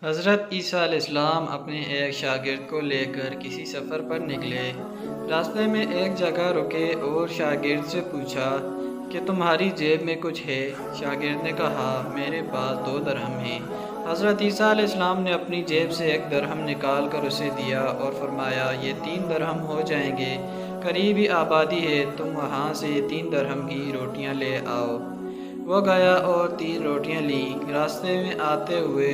حضرت عیسیٰ علیہ السلام اپنے ایک شاگرد کو لے کر کسی سفر پر نکلے۔ راستے میں ایک جگہ رکے اور شاگرد سے پوچھا کہ تمہاری جیب میں کچھ ہے؟ شاگرد نے کہا میرے پاس 2 درہم ہیں۔ حضرت عیسیٰ علیہ السلام نے اپنی جیب سے 1 درہم نکال کر اسے دیا اور فرمایا یہ 3 درہم ہو جائیں گے، قریب ہی آبادی ہے، تم وہاں سے 3 درہم کی روٹیاں لے آؤ۔ وہ گیا اور 3 روٹیاں لیں۔ راستے میں آتے ہوئے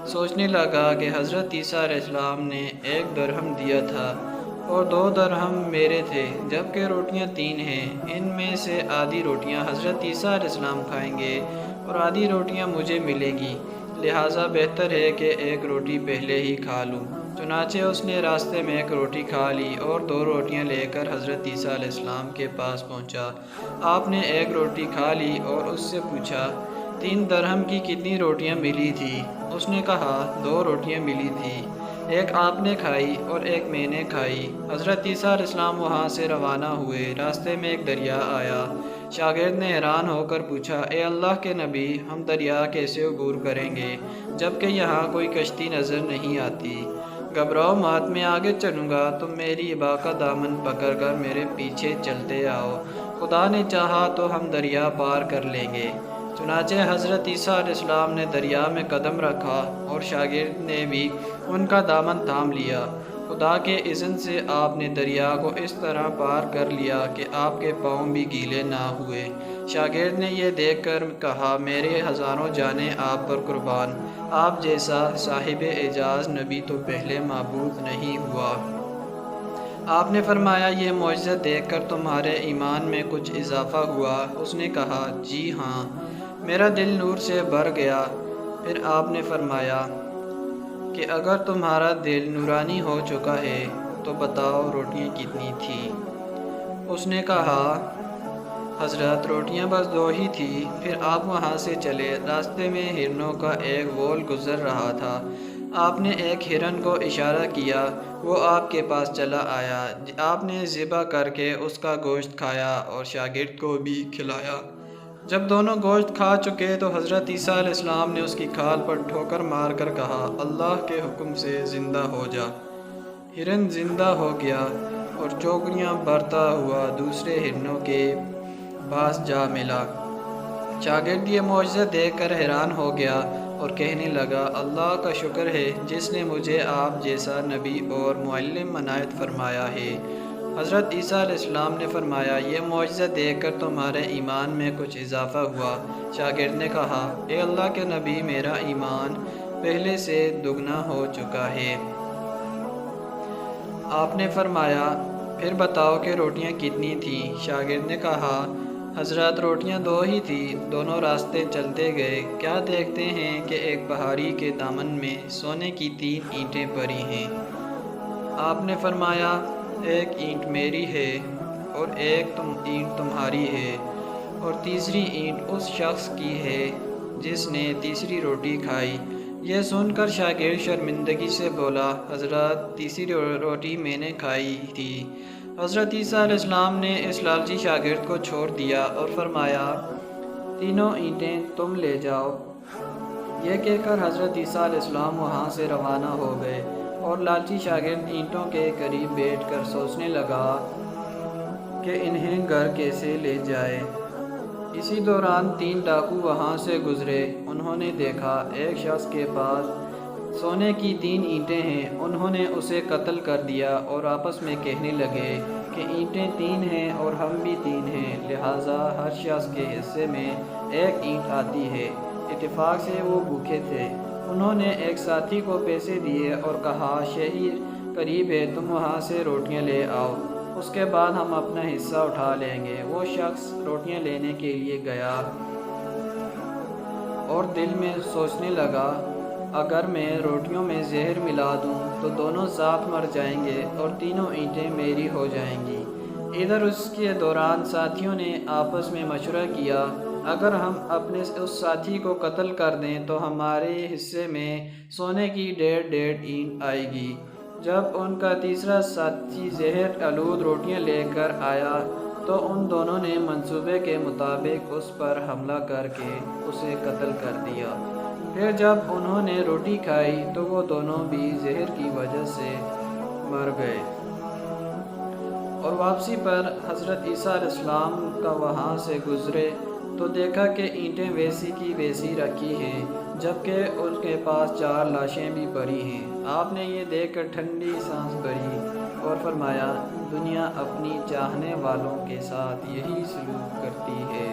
سوچنے لگا کہ حضرت عیسیٰ علیہ السلام نے 1 درہم دیا تھا اور 2 درہم میرے تھے، جبکہ روٹیاں 3 ہیں۔ ان میں سے آدھی روٹیاں حضرت عیسیٰ علیہ السلام کھائیں گے اور آدھی روٹیاں مجھے ملیں گی، لہٰذا بہتر ہے کہ 1 روٹی پہلے ہی کھا لوں۔ چنانچہ اس نے راستے میں 1 روٹی کھا لی اور 2 روٹیاں لے کر حضرت عیسیٰ علیہ السلام کے پاس پہنچا۔ آپ نے 1 روٹی کھا لی اور اس سے پوچھا 3 درہم کی کتنی روٹیاں ملی تھی؟ اس نے کہا 2 روٹیاں ملی تھی، 1 آپ نے کھائی اور 1 میں نے کھائی۔ حضرت عیسیٰ علیہ السلام وہاں سے روانہ ہوئے۔ راستے میں ایک دریا آیا۔ شاگرد نے حیران ہو کر پوچھا اے اللہ کے نبی، ہم دریا کیسے عبور کریں گے جبکہ یہاں کوئی کشتی نظر نہیں آتی؟ گھبراؤ مت، میں آگے چلوں گا، تم میری ابا کا دامن پکڑ کر میرے پیچھے چلتے آؤ، خدا نے چاہا تو ہم دریا پار کر لیں گے۔ چنانچہ حضرت عیسیٰ علیہ السلام نے دریا میں قدم رکھا اور شاگرد نے بھی ان کا دامن تھام لیا۔ خدا کے اذن سے آپ نے دریا کو اس طرح پار کر لیا کہ آپ کے پاؤں بھی گیلے نہ ہوئے۔ شاگرد نے یہ دیکھ کر کہا میرے ہزاروں جانیں آپ پر قربان، آپ جیسا صاحب اعجاز نبی تو پہلے معبود نہیں ہوا۔ آپ نے فرمایا یہ معجزہ دیکھ کر تمہارے ایمان میں کچھ اضافہ ہوا؟ اس نے کہا جی ہاں، میرا دل نور سے بھر گیا۔ پھر آپ نے فرمایا کہ اگر تمہارا دل نورانی ہو چکا ہے تو بتاؤ روٹیاں کتنی تھیں؟ اس نے کہا حضرت روٹیاں بس 2 ہی تھی۔ پھر آپ وہاں سے چلے۔ راستے میں ہرنوں کا ایک وول گزر رہا تھا۔ آپ نے ایک ہرن کو اشارہ کیا، وہ آپ کے پاس چلا آیا۔ آپ نے ذبح کر کے اس کا گوشت کھایا اور شاگرد کو بھی کھلایا۔ جب دونوں گوشت کھا چکے تو حضرت عیسیٰ علیہ السلام نے اس کی کھال پر ٹھوکر مار کر کہا اللہ کے حکم سے زندہ ہو جا۔ ہرن زندہ ہو گیا اور چوکڑیاں بھرتا ہوا دوسرے ہرنوں کے پاس جا ملا۔ شاگرد یہ معجزہ دیکھ کر حیران ہو گیا اور کہنے لگا اللہ کا شکر ہے جس نے مجھے آپ جیسا نبی اور معلم عنایت فرمایا ہے۔ حضرت عیسیٰ علیہ السلام نے فرمایا یہ معجزہ دیکھ کر تمہارے ایمان میں کچھ اضافہ ہوا؟ شاگرد نے کہا اے اللہ کے نبی، میرا ایمان پہلے سے دگنا ہو چکا ہے۔ آپ نے فرمایا پھر بتاؤ کہ روٹیاں کتنی تھیں؟ شاگرد نے کہا حضرت روٹیاں 2 ہی تھیں۔ دونوں راستے چلتے گئے، کیا دیکھتے ہیں کہ ایک پہاڑی کے دامن میں سونے کی 3 اینٹیں پڑی ہیں۔ آپ نے فرمایا 1 اینٹ میری ہے اور 1 اینٹ تمہاری ہے اور تیسری اینٹ اس شخص کی ہے جس نے تیسری روٹی کھائی۔ یہ سن کر شاگرد شرمندگی سے بولا حضرت تیسری روٹی میں نے کھائی تھی۔ حضرت عیسیٰ علیہ السلام نے اس لالچی شاگرد کو چھوڑ دیا اور فرمایا 3 اینٹیں تم لے جاؤ۔ یہ کہہ کر حضرت عیسیٰ علیہ السلام وہاں سے روانہ ہو گئے اور لالچی شاگرد اینٹوں کے قریب بیٹھ کر سوچنے لگا کہ انہیں گھر کیسے لے جائے۔ اسی دوران 3 ڈاکو وہاں سے گزرے۔ انہوں نے دیکھا ایک شخص کے پاس سونے کی 3 اینٹیں ہیں۔ انہوں نے اسے قتل کر دیا اور آپس میں کہنے لگے کہ اینٹیں 3 ہیں اور ہم بھی 3 ہیں، لہٰذا ہر شخص کے حصے میں 1 اینٹ آتی ہے۔ اتفاق سے وہ بھوکے تھے۔ انہوں نے ایک ساتھی کو پیسے دیے اور کہا شہر قریب ہے، تم وہاں سے روٹیاں لے آؤ، اس کے بعد ہم اپنا حصہ اٹھا لیں گے۔ وہ شخص روٹیاں لینے کے لیے گیا اور دل میں سوچنے لگا اگر میں روٹیوں میں زہر ملا دوں تو دونوں ذات مر جائیں گے اور 3 اینٹیں میری ہو جائیں گی۔ ادھر اس کے دوران ساتھیوں نے آپس میں مشورہ کیا اگر ہم اپنے اس ساتھی کو قتل کر دیں تو ہمارے حصے میں سونے کی 1.5 اینٹ آئے گی۔ جب ان کا تیسرا ساتھی زہر آلود روٹیاں لے کر آیا تو ان دونوں نے منصوبے کے مطابق اس پر حملہ کر کے اسے قتل کر دیا۔ پھر جب انہوں نے روٹی کھائی تو وہ دونوں بھی زہر کی وجہ سے مر گئے۔ اور واپسی پر حضرت عیسیٰ علیہ السلام کا وہاں سے گزرے تو دیکھا کہ اینٹیں ویسی کی ویسی رکھی ہیں، جبکہ ان کے پاس 4 لاشیں بھی پڑی ہیں۔ آپ نے یہ دیکھ کر ٹھنڈی سانس بھری اور فرمایا، دنیا اپنی چاہنے والوں کے ساتھ یہی سلوک کرتی ہے۔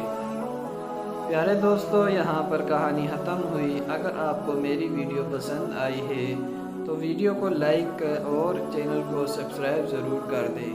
پیارے دوستو، یہاں پر کہانی ختم ہوئی۔ اگر آپ کو میری ویڈیو پسند آئی ہے تو ویڈیو کو لائک اور چینل کو سبسکرائب ضرور کر دیں۔